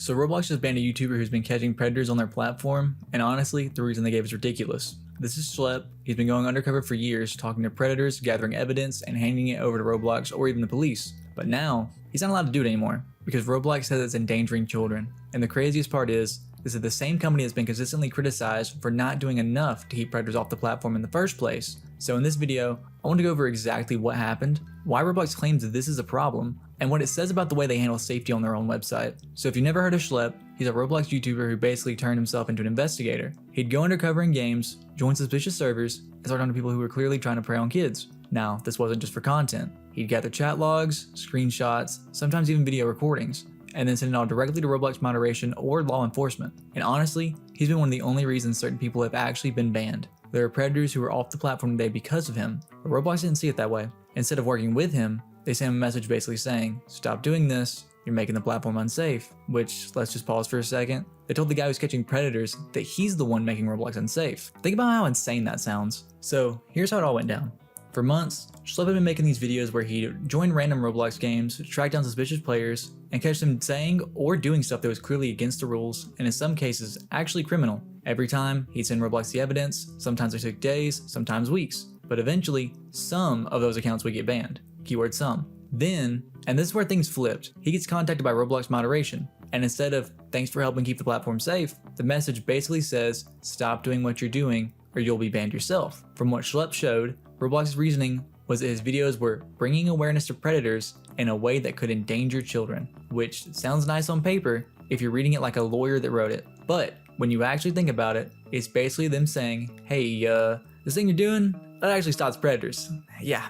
So Roblox just banned a YouTuber who's been catching predators on their platform, and honestly, the reason they gave is ridiculous. This is Schlep. He's been going undercover for years, talking to predators, gathering evidence, and handing it over to Roblox or even the police. But now, he's not allowed to do it anymore, because Roblox says it's endangering children. And the craziest part is, this is the same company that's been consistently criticized for not doing enough to keep predators off the platform in the first place. So in this video, I want to go over exactly what happened, why Roblox claims that this is a problem, and what it says about the way they handle safety on their own website. So if you've never heard of Schlep, he's a Roblox YouTuber who basically turned himself into an investigator. He'd go undercover in games, join suspicious servers, and start talking to people who were clearly trying to prey on kids. Now, this wasn't just for content. He'd gather chat logs, screenshots, sometimes even video recordings, and then send it all directly to Roblox moderation or law enforcement. And honestly, he's been one of the only reasons certain people have actually been banned. There are predators who are off the platform today because of him, but Roblox didn't see it that way. Instead of working with him, they sent him a message basically saying, "Stop doing this, you're making the platform unsafe." Which, let's just pause for a second. They told the guy who's catching predators that he's the one making Roblox unsafe. Think about how insane that sounds. So here's how it all went down. For months, Schlep had been making these videos where he'd join random Roblox games, track down suspicious players, and catch them saying or doing stuff that was clearly against the rules, and in some cases, actually criminal. Every time, he'd send Roblox the evidence. Sometimes it took days, sometimes weeks. But eventually, some of those accounts would get banned. Keyword some. Then, and this is where things flipped, he gets contacted by Roblox moderation, and instead of "thanks for helping keep the platform safe," the message basically says, "Stop doing what you're doing or you'll be banned yourself." From what Schlep showed, Roblox's reasoning was that his videos were bringing awareness to predators in a way that could endanger children, which sounds nice on paper if you're reading it like a lawyer that wrote it. But when you actually think about it, it's basically them saying, "Hey, this thing you're doing, that actually stops predators." Yeah,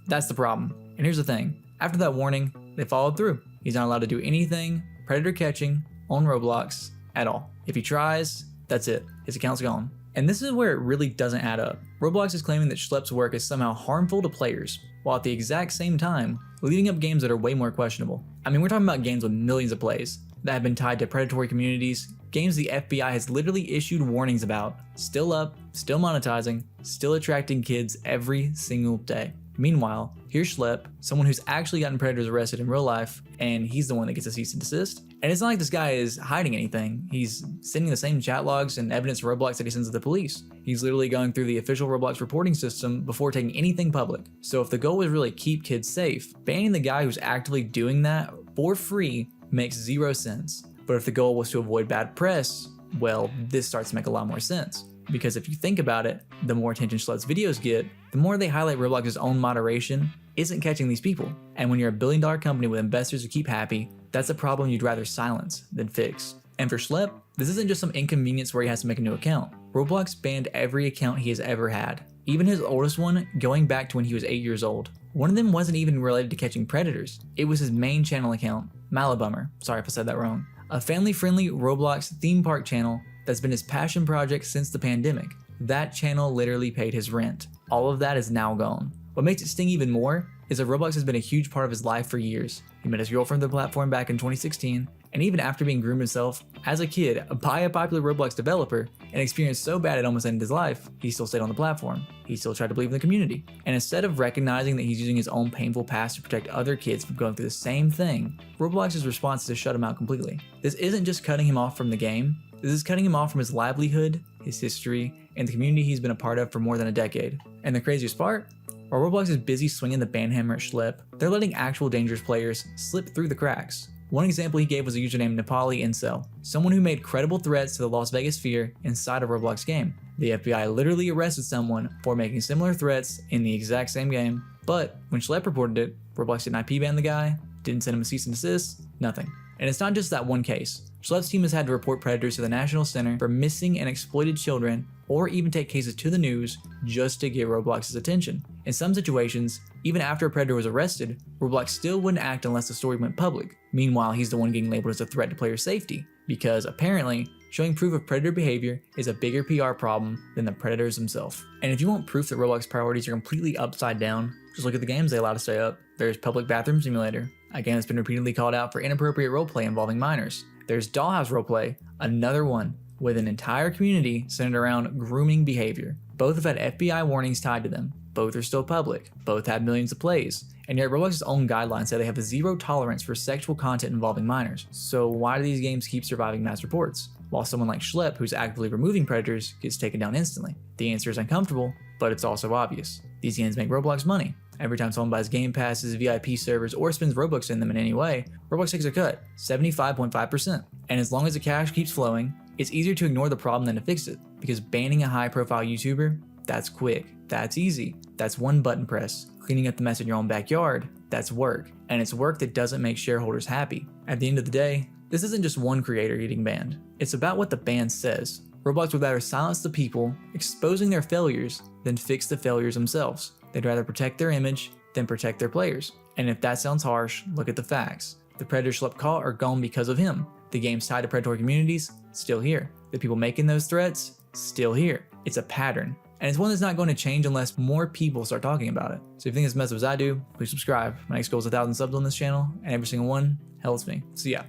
that's the problem. And here's the thing, after that warning, they followed through. He's not allowed to do anything predator catching on Roblox at all. If he tries, that's it, his account's gone. And this is where it really doesn't add up. Roblox is claiming that Schlep's work is somehow harmful to players, while at the exact same time, leading up games that are way more questionable. I mean, we're talking about games with millions of plays that have been tied to predatory communities, games the FBI has literally issued warnings about, still up, still monetizing, still attracting kids every single day. Meanwhile, here's Schlep, someone who's actually gotten predators arrested in real life, and he's the one that gets a cease and desist. And it's not like this guy is hiding anything. He's sending the same chat logs and evidence to Roblox that he sends to the police. He's literally going through the official Roblox reporting system before taking anything public. So if the goal was really keep kids safe, banning the guy who's actively doing that for free makes zero sense. But if the goal was to avoid bad press, well, this starts to make a lot more sense. Because if you think about it, the more attention Schlep's videos get, the more they highlight Roblox's own moderation isn't catching these people. And when you're a billion-dollar company with investors who keep happy, that's a problem you'd rather silence than fix. And for Schlep, this isn't just some inconvenience where he has to make a new account. Roblox banned every account he has ever had, even his oldest one going back to when he was 8 years old. One of them wasn't even related to catching predators. It was his main channel account, Malabummer, sorry if I said that wrong, a family-friendly Roblox theme park channel that's been his passion project since the pandemic. That channel literally paid his rent. All of that is now gone. What makes it sting even more is that Roblox has been a huge part of his life for years. He met his girlfriend on the platform back in 2016, and even after being groomed himself as a kid by a popular Roblox developer and experienced so bad it almost ended his life, he still stayed on the platform. He still tried to believe in the community. And instead of recognizing that he's using his own painful past to protect other kids from going through the same thing, Roblox's response is to shut him out completely. This isn't just cutting him off from the game, this is cutting him off from his livelihood, his history, and the community he's been a part of for more than a decade. And the craziest part? While Roblox is busy swinging the ban hammer at Schlep, they're letting actual dangerous players slip through the cracks. One example he gave was a user named Nepali Incel, someone who made credible threats to the Las Vegas Sphere inside a Roblox game. The FBI literally arrested someone for making similar threats in the exact same game, but when Schlep reported it, Roblox didn't IP ban the guy, didn't send him a cease and desist, nothing. And it's not just that one case. Schlep's team has had to report predators to the National Center for Missing and Exploited Children, or even take cases to the news just to get Roblox's attention. In some situations, even after a predator was arrested, Roblox still wouldn't act unless the story went public. Meanwhile, he's the one getting labeled as a threat to player safety, because apparently, showing proof of predator behavior is a bigger PR problem than the predators themselves. And if you want proof that Roblox priorities are completely upside down, just look at the games they allow to stay up. There's Public Bathroom Simulator, a game that's been repeatedly called out for inappropriate roleplay involving minors. There's Dollhouse Roleplay, another one with an entire community centered around grooming behavior. Both have had FBI warnings tied to them, but both are still public, both have millions of plays, and yet Roblox's own guidelines say they have a zero tolerance for sexual content involving minors. So why do these games keep surviving mass reports, while someone like Schlep, who's actively removing predators, gets taken down instantly? The answer is uncomfortable, but it's also obvious. These games make Roblox money. Every time someone buys game passes, VIP servers, or spends Robux in them in any way, Roblox takes a cut, 75.5%. And as long as the cash keeps flowing, it's easier to ignore the problem than to fix it, because banning a high-profile YouTuber, that's quick, that's easy, that's one button press. Cleaning up the mess in your own backyard, that's work, and it's work that doesn't make shareholders happy. At the end of the day, this isn't just one creator getting banned, it's about what the ban says. Roblox would rather silence the people exposing their failures than fix the failures themselves. They'd rather protect their image than protect their players. And if that sounds harsh, look at the facts. The predators Schlep caught are gone because of him. The games tied to predatory communities, still here. The people making those threats, still here. It's a pattern. And it's one that's not going to change unless more people start talking about it. So if you think it's as messed up as I do, please subscribe. My next goal is 1,000 subs on this channel, and every single one helps me. So yeah,